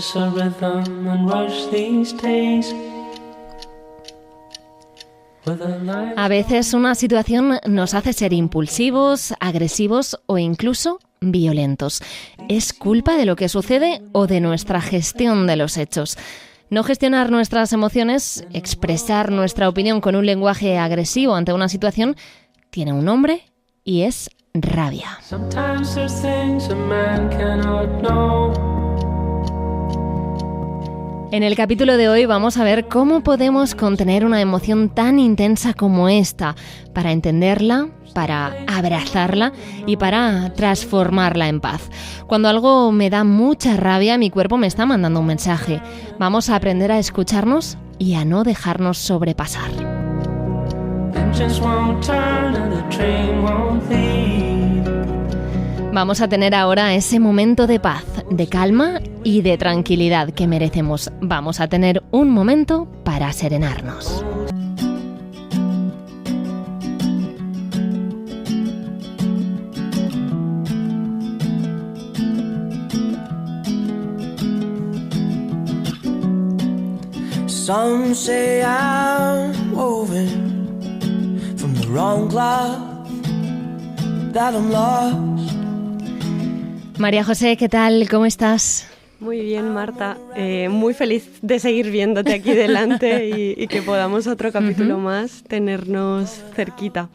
just a rhythm and rush these days. A veces una situación nos hace ser impulsivos, agresivos o incluso violentos. ¿Es culpa de lo que sucede o de nuestra gestión de los hechos? No gestionar nuestras emociones, expresar nuestra opinión con un lenguaje agresivo ante una situación, tiene un nombre y es rabia. Sometimes there's things a man cannot know. En el capítulo de hoy vamos a ver cómo podemos contener una emoción tan intensa como esta, para entenderla, para abrazarla y para transformarla en paz. Cuando algo me da mucha rabia, mi cuerpo me está mandando un mensaje. Vamos a aprender a escucharnos y a no dejarnos sobrepasar. Engines won't turn and the train won't leave. Vamos a tener ahora ese momento de paz, de calma y de tranquilidad que merecemos. Vamos a tener un momento para serenarnos. Some say I'm woven from the wrong cloth, that I'm lost. María José, ¿qué tal? ¿Cómo estás? Muy bien, Marta. Muy feliz de seguir viéndote aquí delante y que podamos otro capítulo más tenernos cerquita.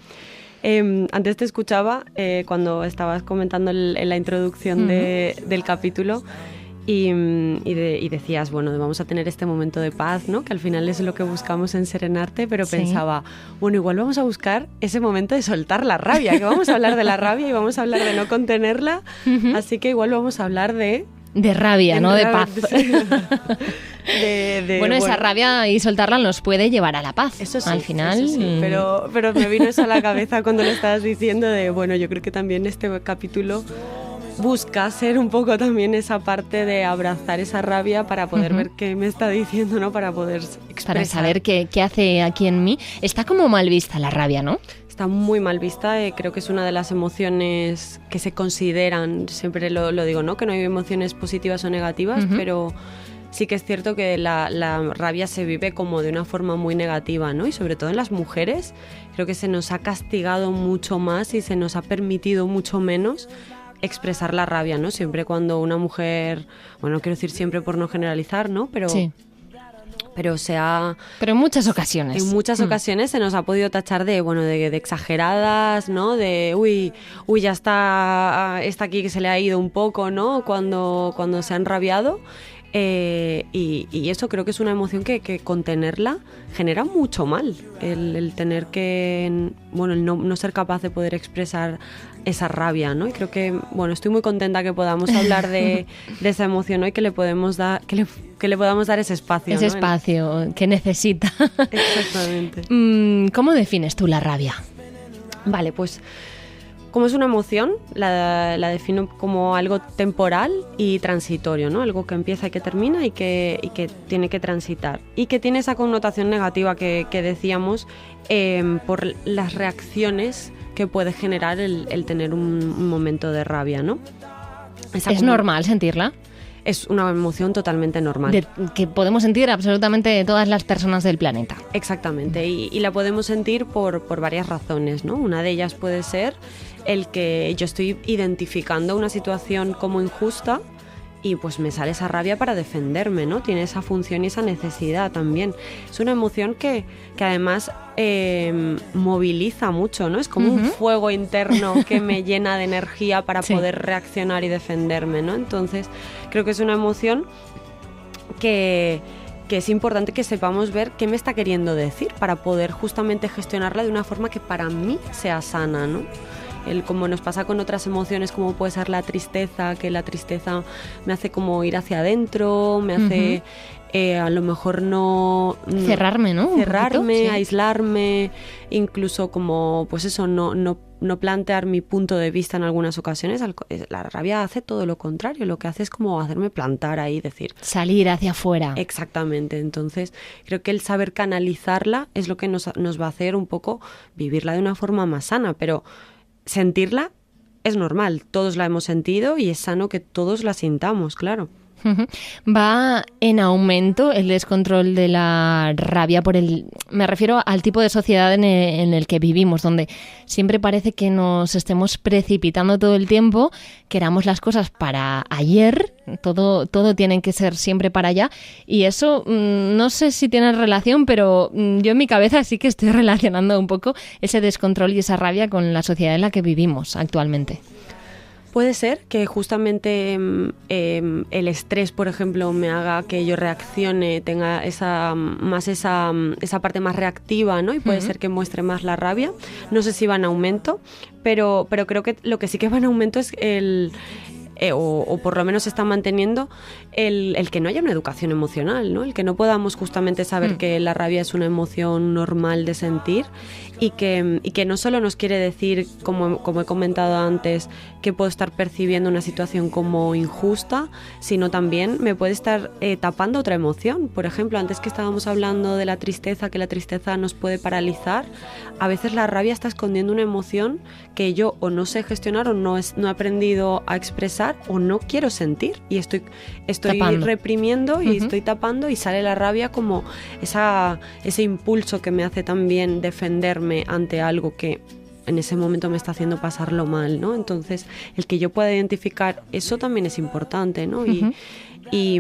Antes te escuchaba cuando estabas comentando en la introducción del capítulo y decías, bueno, vamos a tener este momento de paz, ¿no? Que al final es lo que buscamos en Serenarte, pero sí. Pensaba, bueno, igual vamos a buscar ese momento de soltar la rabia, que vamos a hablar de la rabia y vamos a hablar de no contenerla, así que igual vamos a hablar de rabia, no de paz. Sí. Bueno, esa rabia y soltarla nos puede llevar a la paz. Eso sí, al final. Eso sí. Pero me vino eso a la cabeza cuando lo estabas diciendo de, bueno, yo creo que también este capítulo busca ser un poco también esa parte de abrazar esa rabia para poder ver qué me está diciendo, ¿no? Para poder expresar. Para saber qué hace aquí en mí. Está como mal vista la rabia, ¿no? Está muy mal vista, creo que es una de las emociones que se consideran, siempre lo digo, ¿no? Que no hay emociones positivas o negativas, pero sí que es cierto que la rabia se vive como de una forma muy negativa, ¿no? Y sobre todo en las mujeres, creo que se nos ha castigado mucho más y se nos ha permitido mucho menos expresar la rabia, ¿no? Siempre cuando una mujer, bueno, no quiero decir siempre por no generalizar, ¿no? Pero sí. Pero en muchas ocasiones. En muchas ocasiones se nos ha podido tachar de exageradas, ¿no? De uy, ya está aquí que se le ha ido un poco, ¿no? Cuando se han rabiado. Y eso creo que es una emoción que contenerla genera mucho mal. El tener que, bueno, el no ser capaz de poder expresar esa rabia, ¿no? Y creo que, bueno, estoy muy contenta que podamos hablar de esa emoción hoy, que le podemos dar, que le podamos dar ese espacio. Ese ¿no? espacio que necesita. Exactamente. ¿Cómo defines tú la rabia? Vale, pues como es una emoción, la defino como algo temporal y transitorio, ¿no? Algo que empieza y que termina y que tiene que transitar. Y que tiene esa connotación negativa que decíamos por las reacciones que puede generar el tener un momento de rabia, ¿no? ¿Es normal sentirla? Es una emoción totalmente normal. Que podemos sentir absolutamente todas las personas del planeta. Exactamente, y la podemos sentir por varias razones, ¿no? Una de ellas puede ser el que yo estoy identificando una situación como injusta y pues me sale esa rabia para defenderme, ¿no? Tiene esa función y esa necesidad también. Es una emoción que además moviliza mucho, ¿no? Es como un fuego interno que me llena de energía para poder reaccionar y defenderme, ¿no? Entonces, creo que es una emoción que es importante que sepamos ver qué me está queriendo decir para poder justamente gestionarla de una forma que para mí sea sana, ¿no? Como nos pasa con otras emociones, como puede ser la tristeza, que la tristeza me hace como ir hacia adentro, me hace a lo mejor no... Cerrarme, ¿no? Cerrarme, aislarme, incluso como, pues eso, no plantear mi punto de vista en algunas ocasiones. La rabia hace todo lo contrario, lo que hace es como hacerme plantar ahí, decir... Salir hacia afuera. Exactamente, entonces creo que el saber canalizarla es lo que nos va a hacer un poco vivirla de una forma más sana, pero sentirla es normal, todos la hemos sentido y es sano que todos la sintamos, claro. ¿Va en aumento el descontrol de la rabia me refiero al tipo de sociedad en el que vivimos, donde siempre parece que nos estemos precipitando todo el tiempo, queramos las cosas para ayer, todo tiene que ser siempre para allá, y eso no sé si tiene relación, pero yo en mi cabeza sí que estoy relacionando un poco ese descontrol y esa rabia con la sociedad en la que vivimos actualmente. Puede ser que justamente el estrés, por ejemplo, me haga que yo reaccione, tenga esa parte más reactiva, ¿no? Y puede ser que muestre más la rabia. No sé si va en aumento, pero creo que lo que sí que va en aumento es o por lo menos se está manteniendo el que no haya una educación emocional, ¿no? El que no podamos justamente saber que la rabia es una emoción normal de sentir y que no solo nos quiere decir, como he comentado antes, que puedo estar percibiendo una situación como injusta, sino también me puede estar tapando otra emoción. Por ejemplo, antes que estábamos hablando de la tristeza, que la tristeza nos puede paralizar, a veces la rabia está escondiendo una emoción que yo o no sé gestionar o no he aprendido a expresar o no quiero sentir, y estoy reprimiendo y estoy tapando, y sale la rabia como ese impulso que me hace también defenderme ante algo que en ese momento me está haciendo pasarlo mal, ¿no? Entonces, el que yo pueda identificar eso también es importante, ¿no? Y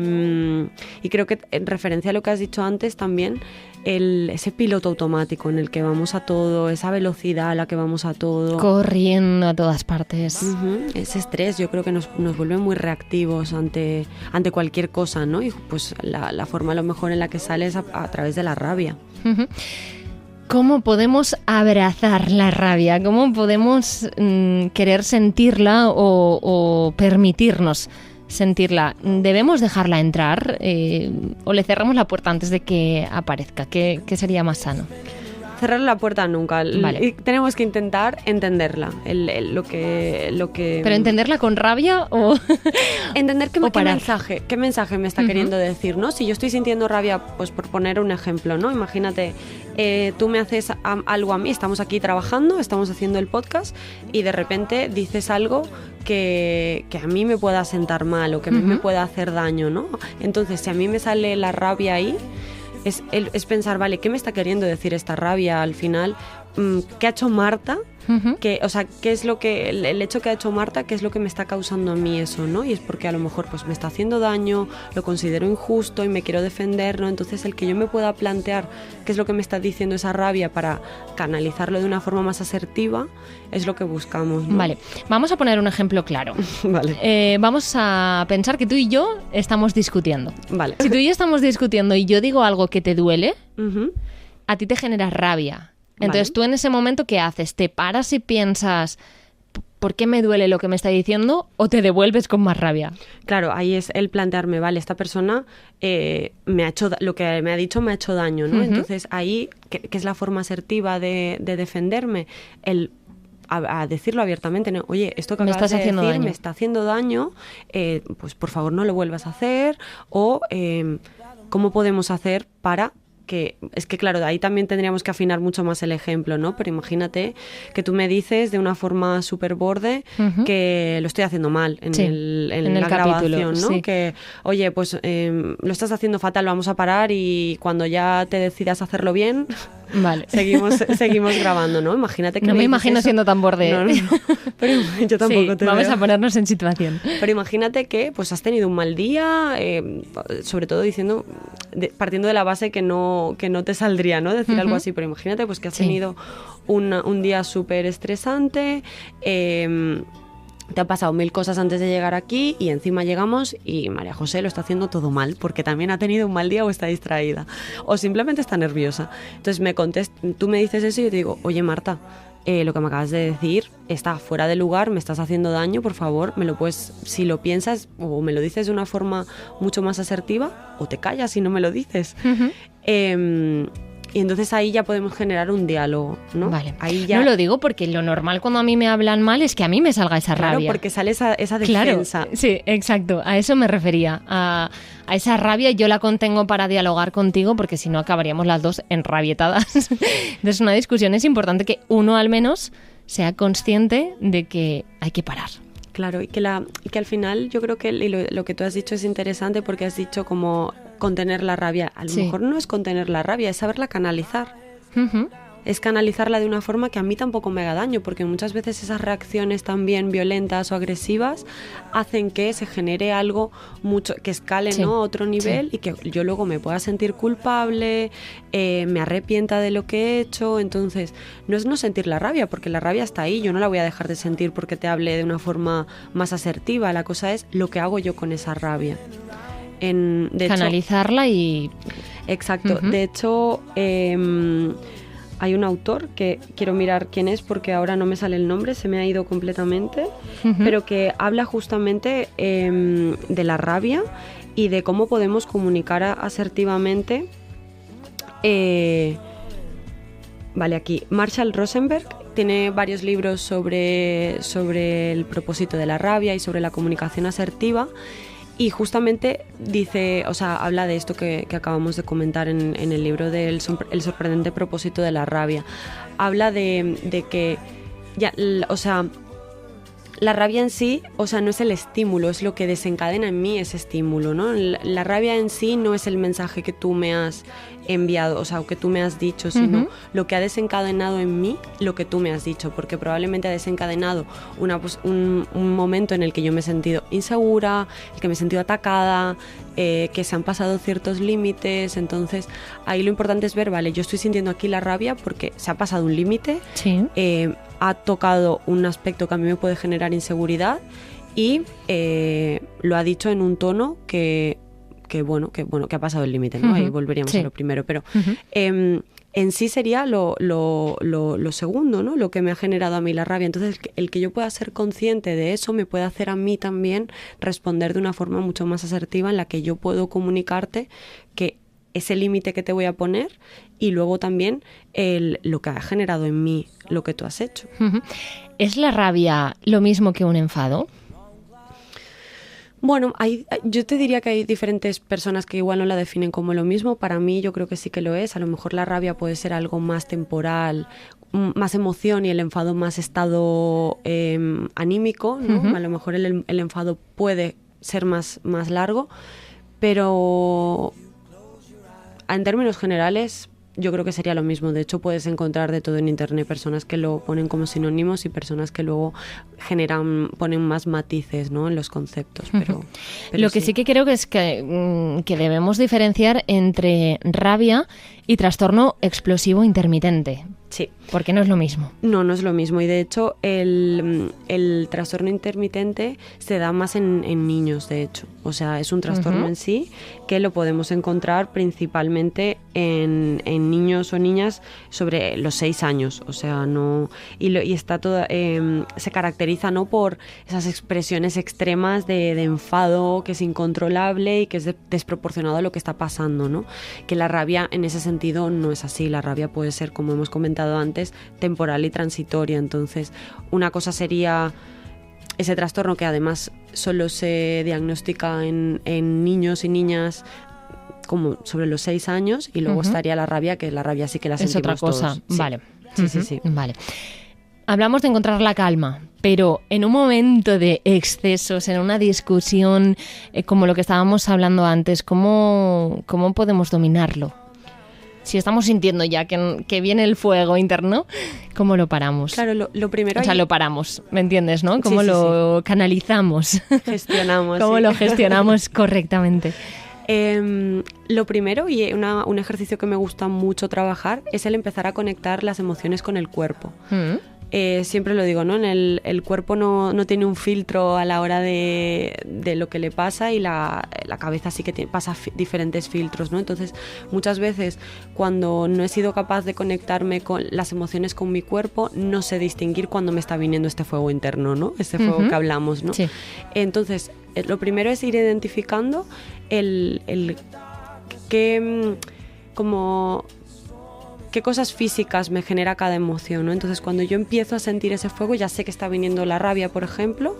creo que en referencia a lo que has dicho antes también, ese piloto automático en el que vamos a todo, esa velocidad a la que vamos a todo, corriendo a todas partes. Ese estrés yo creo que nos vuelve muy reactivos ante cualquier cosa, ¿no? Y pues la forma a lo mejor en la que sale es a través de la rabia. ¿Cómo podemos abrazar la rabia? ¿Cómo podemos querer sentirla o permitirnos sentirla? ¿Debemos dejarla entrar o le cerramos la puerta antes de que aparezca? ¿Qué sería más sano? Cerrar la puerta nunca. Vale. Y tenemos que intentar entenderla. Lo que. ¿Pero entenderla con rabia o entender qué parar? qué mensaje me está queriendo decir, ¿no? Si yo estoy sintiendo rabia, pues por poner un ejemplo, ¿no? Imagínate, tú me haces algo a mí, estamos aquí trabajando, estamos haciendo el podcast y de repente dices algo que a mí me pueda sentar mal o que a mí me pueda hacer daño, ¿no? Entonces, si a mí me sale la rabia ahí, es pensar, vale, ¿qué me está queriendo decir esta rabia al final? ¿Qué ha hecho Marta? ¿Qué es lo que el hecho que ha hecho Marta, qué es lo que me está causando a mí eso, ¿no? Y es porque a lo mejor pues me está haciendo daño, lo considero injusto y me quiero defender, ¿no? Entonces el que yo me pueda plantear qué es lo que me está diciendo esa rabia para canalizarlo de una forma más asertiva es lo que buscamos, ¿no? Vale, vamos a poner un ejemplo claro. Vale. Vamos a pensar que tú y yo estamos discutiendo. Vale. Si tú y yo estamos discutiendo y yo digo algo que te duele, a ti te genera rabia. Entonces, tú en ese momento, ¿qué haces? ¿Te paras y piensas, ¿por qué me duele lo que me está diciendo? ¿O te devuelves con más rabia? Claro, ahí es el plantearme, vale, esta persona me ha hecho lo que me ha dicho me ha hecho daño, ¿no? Entonces, ahí, ¿qué es la forma asertiva de defenderme? A decirlo abiertamente, ¿no? Oye, esto que acabas de decir me está haciendo daño, pues por favor no lo vuelvas a hacer, o ¿cómo podemos hacer para que es que claro, de ahí también tendríamos que afinar mucho más el ejemplo, ¿no? Pero imagínate que tú me dices de una forma súper borde que lo estoy haciendo mal en la grabación, ¿no? Sí. Que, oye, pues lo estás haciendo fatal, vamos a parar y cuando ya te decidas hacerlo bien, vale. seguimos grabando, ¿no? Imagínate que no me imagino siendo tan borde. No. Pero yo tampoco sí, te vamos veo. a ponernos en situación. Pero imagínate que pues has tenido un mal día, sobre todo partiendo de la base que no te saldría, ¿no? Decir algo así, pero imagínate pues que has tenido un día súper estresante, te han pasado 1000 cosas antes de llegar aquí y encima llegamos y María José lo está haciendo todo mal porque también ha tenido un mal día o está distraída o simplemente está nerviosa. Entonces tú me dices eso y yo te digo, oye Marta, lo que me acabas de decir está fuera de lugar, me estás haciendo daño, por favor, me lo puedes, si lo piensas o me lo dices de una forma mucho más asertiva o te callas y no me lo dices. Y entonces ahí ya podemos generar un diálogo, ¿no? Vale. Ahí ya... No lo digo porque lo normal cuando a mí me hablan mal es que a mí me salga esa rabia. Claro, porque sale esa defensa. Claro, sí, exacto. A eso me refería. A esa rabia yo la contengo para dialogar contigo porque si no acabaríamos las dos enrabietadas. Entonces una discusión es importante que uno al menos sea consciente de que hay que parar. Claro, y que al final yo creo que lo que tú has dicho es interesante, porque has dicho como contener la rabia. A lo mejor no es contener la rabia, es saberla canalizar. Ujú. Es canalizarla de una forma que a mí tampoco me haga daño, porque muchas veces esas reacciones también violentas o agresivas hacen que se genere algo mucho que escale, Sí, ¿no?, a otro nivel, sí. y que yo luego me pueda sentir culpable, me arrepienta de lo que he hecho. Entonces no es no sentir la rabia, porque la rabia está ahí, yo no la voy a dejar de sentir porque te hable de una forma más asertiva. La cosa es lo que hago yo con esa rabia. De hecho, Canalizarla y... exacto. Ujú. De hecho, hay un autor que quiero mirar quién es, porque ahora no me sale el nombre, se me ha ido completamente, Ujú. pero que habla justamente de la rabia y de cómo podemos comunicar asertivamente. Vale, aquí, Marshall Rosenberg tiene varios libros sobre el propósito de la rabia y sobre la comunicación asertiva. Y justamente dice, o sea, habla de esto que acabamos de comentar en el libro del El sorprendente propósito de la rabia. Habla de que, o sea, la rabia en sí, o sea, no es el estímulo, es lo que desencadena en mí ese estímulo, ¿no? La rabia en sí no es el mensaje que tú me has enviado, o sea, o que tú me has dicho, sino Ujú. lo que ha desencadenado en mí lo que tú me has dicho, porque probablemente ha desencadenado un momento en el que yo me he sentido insegura, el que me he sentido atacada, que se han pasado ciertos límites. Entonces ahí lo importante es ver, vale, yo estoy sintiendo aquí la rabia porque se ha pasado un límite, Sí. ha tocado un aspecto que a mí me puede generar inseguridad y lo ha dicho en un tono que ha pasado el límite, ¿no? Ujú. Ahí volveríamos Sí. a lo primero, pero Ujú. en sí sería lo segundo, ¿no? Lo que me ha generado a mí la rabia. Entonces el que yo pueda ser consciente de eso me puede hacer a mí también responder de una forma mucho más asertiva, en la que yo puedo comunicarte que ese límite que te voy a poner, y luego también lo que ha generado en mí lo que tú has hecho. Ujú. ¿Es la rabia lo mismo que un enfado? Bueno, yo te diría que hay diferentes personas que igual no la definen como lo mismo. Para mí yo creo que sí que lo es. A lo mejor la rabia puede ser algo más temporal, más emoción, y el enfado más estado anímico, ¿no? Ujú. A lo mejor el enfado puede ser más largo, pero en términos generales yo creo que sería lo mismo. De hecho, puedes encontrar de todo en internet, personas que lo ponen como sinónimos y personas que luego ponen más matices, ¿no?, en los conceptos. Pero Lo que sí que creo que es que debemos diferenciar entre rabia y trastorno explosivo intermitente, sí. porque no es lo mismo. No es lo mismo. Y de hecho el trastorno intermitente se da más en niños, de hecho. O sea, es un trastorno Ujú. en sí que lo podemos encontrar principalmente en niños o niñas sobre los 6 años. O sea, no... Y está todo... se caracteriza, ¿no?, por esas expresiones extremas de enfado, que es incontrolable y que es desproporcionado a lo que está pasando, ¿no? Que la rabia en ese sentido no es así. La rabia puede ser, como hemos comentado antes, temporal y transitoria. Entonces, una cosa sería ese trastorno, que además solo se diagnostica en niños y niñas como sobre los 6 años, y luego Ujú. estaría la rabia, que la rabia sí que la Es sentimos otra cosa. todos. Sí. Vale. Sí. Ujú. Vale. Hablamos de encontrar la calma, pero en un momento de excesos, en una discusión, como lo que estábamos hablando antes, ¿cómo podemos dominarlo? Si estamos sintiendo ya que viene el fuego interno, ¿cómo lo paramos? Claro, lo primero... O sea, ahí lo paramos, ¿me entiendes, no? ¿Cómo Sí, sí, lo canalizamos? gestionamos. ¿Cómo sí. lo gestionamos correctamente? Lo primero, y un ejercicio que me gusta mucho trabajar, es el empezar a conectar las emociones con el cuerpo. Mm. Siempre lo digo, ¿no? El cuerpo no tiene un filtro a la hora de lo que le pasa, y la cabeza sí que pasa diferentes filtros, ¿no? Entonces, muchas veces cuando no he sido capaz de conectarme con las emociones con mi cuerpo, no sé distinguir cuando me está viniendo este fuego interno, ¿no? Este fuego Ujú. que hablamos, ¿no? Sí. Entonces, lo primero es ir identificando qué cosas físicas me genera cada emoción, ¿no? Entonces, cuando yo empiezo a sentir ese fuego, ya sé que está viniendo la rabia, por ejemplo.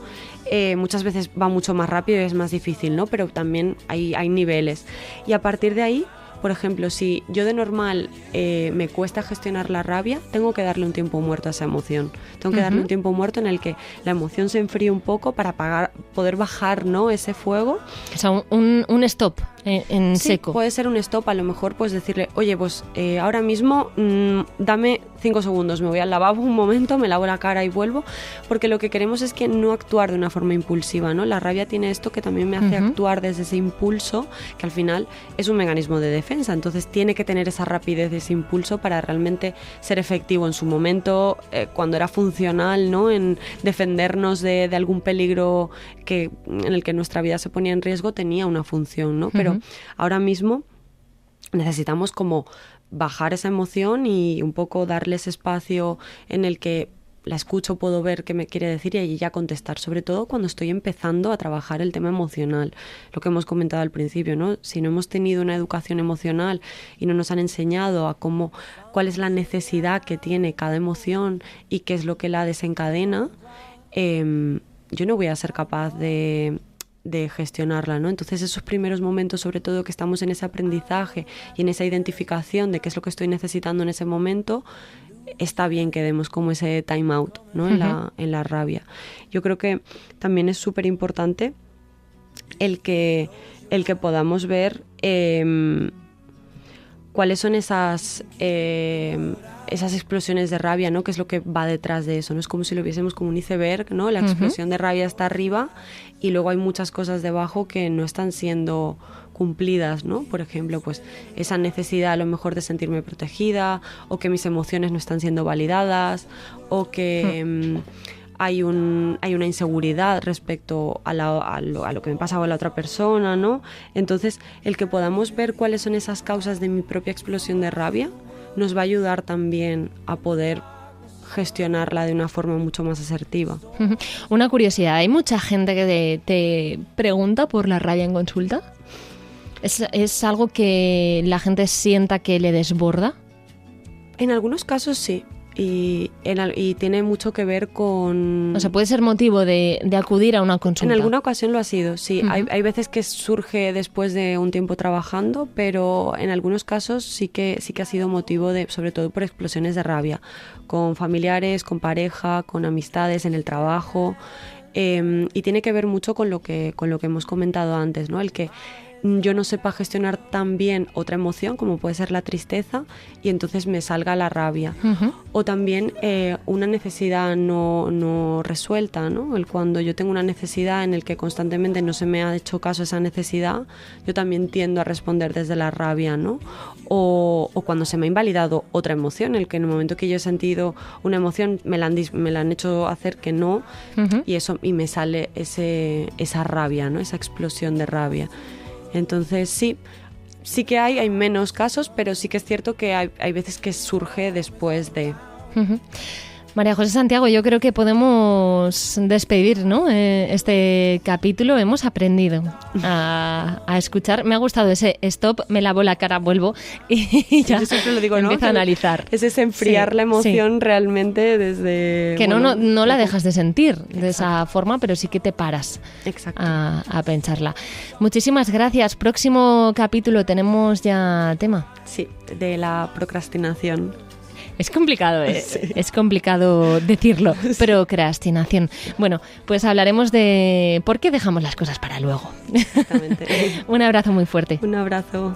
Muchas veces va mucho más rápido y es más difícil, ¿no? Pero también hay niveles. Y a partir de ahí, Por ejemplo, si yo de normal me cuesta gestionar la rabia, tengo que darle un tiempo muerto a esa emoción. Tengo que darle un tiempo muerto en el que la emoción se enfríe un poco para poder bajar, ¿no?, ese fuego. O sea, un stop en Sí, seco. puede ser un stop, a lo mejor pues decirle, oye, pues ahora mismo dame 5 segundos, me voy al lavabo un momento, me lavo la cara y vuelvo, porque lo que queremos es que no actuar de una forma impulsiva, ¿no? La rabia tiene esto que también me hace actuar desde ese impulso, que al final es un mecanismo de defensa, entonces tiene que tener esa rapidez, ese impulso para realmente ser efectivo en su momento, cuando era funcional, ¿no?, en defendernos de algún peligro en el que nuestra vida se ponía en riesgo, tenía una función, ¿no? Pero ahora mismo necesitamos como bajar esa emoción y un poco darle ese espacio en el que la escucho, puedo ver qué me quiere decir y allí ya contestar, sobre todo cuando estoy empezando a trabajar el tema emocional, lo que hemos comentado al principio, ¿no? Si no hemos tenido una educación emocional y no nos han enseñado a cuál es la necesidad que tiene cada emoción y qué es lo que la desencadena, yo no voy a ser capaz de gestionarla, ¿no? Entonces esos primeros momentos, sobre todo que estamos en ese aprendizaje y en esa identificación de qué es lo que estoy necesitando en ese momento, está bien que demos como ese time out, ¿no?, en la rabia. Yo creo que también es súper importante el que podamos ver cuáles son esas explosiones de rabia, ¿no?, qué es lo que va detrás de eso, ¿no? Es como si lo viésemos como un iceberg, ¿no? La explosión de rabia está arriba y luego hay muchas cosas debajo que no están siendo cumplidas, ¿no? Por ejemplo, pues esa necesidad a lo mejor de sentirme protegida, o que mis emociones no están siendo validadas, o que hay una inseguridad respecto a lo que me pasa a la otra persona, ¿no? Entonces, el que podamos ver cuáles son esas causas de mi propia explosión de rabia nos va a ayudar también a poder gestionarla de una forma mucho más asertiva. Una curiosidad, ¿hay mucha gente que te pregunta por la rabia en consulta? ¿Es algo que la gente sienta que le desborda? En algunos casos sí. Y tiene mucho que ver con... O sea, puede ser motivo de acudir a una consulta. En alguna ocasión lo ha sido, sí. Hay veces que surge después de un tiempo trabajando, pero en algunos casos sí que ha sido motivo sobre todo por explosiones de rabia, con familiares, con pareja, con amistades, en el trabajo. Y tiene que ver mucho con lo que hemos comentado antes, ¿no? El que yo no sepa gestionar tan bien otra emoción como puede ser la tristeza y entonces me salga la rabia. O también una necesidad no resuelta, ¿no? Cuando yo tengo una necesidad en el que constantemente no se me ha hecho caso a esa necesidad, yo también tiendo a responder desde la rabia, ¿no? O cuando se me ha invalidado otra emoción, el que en el momento que yo he sentido una emoción me la han hecho hacer que no, y me sale esa rabia, ¿no? Esa explosión de rabia. Entonces sí que hay menos casos, pero sí que es cierto que hay veces que surge después de... María José Santiago, yo creo que podemos despedir, ¿no?, este capítulo. Hemos aprendido a escuchar. Me ha gustado ese stop, me lavo la cara, vuelvo y ya. Yo siempre lo digo, ¿no?, empiezo a analizar. Es ese enfriar la emoción realmente desde... Que no la dejas de sentir de esa forma, pero sí que te paras. Exacto. A pensarla. Muchísimas gracias. Próximo capítulo, tenemos ya tema. Sí, de la procrastinación. Es complicado, Sí. Es complicado decirlo, procrastinación. Bueno, pues hablaremos de por qué dejamos las cosas para luego. Exactamente. Un abrazo muy fuerte. Un abrazo.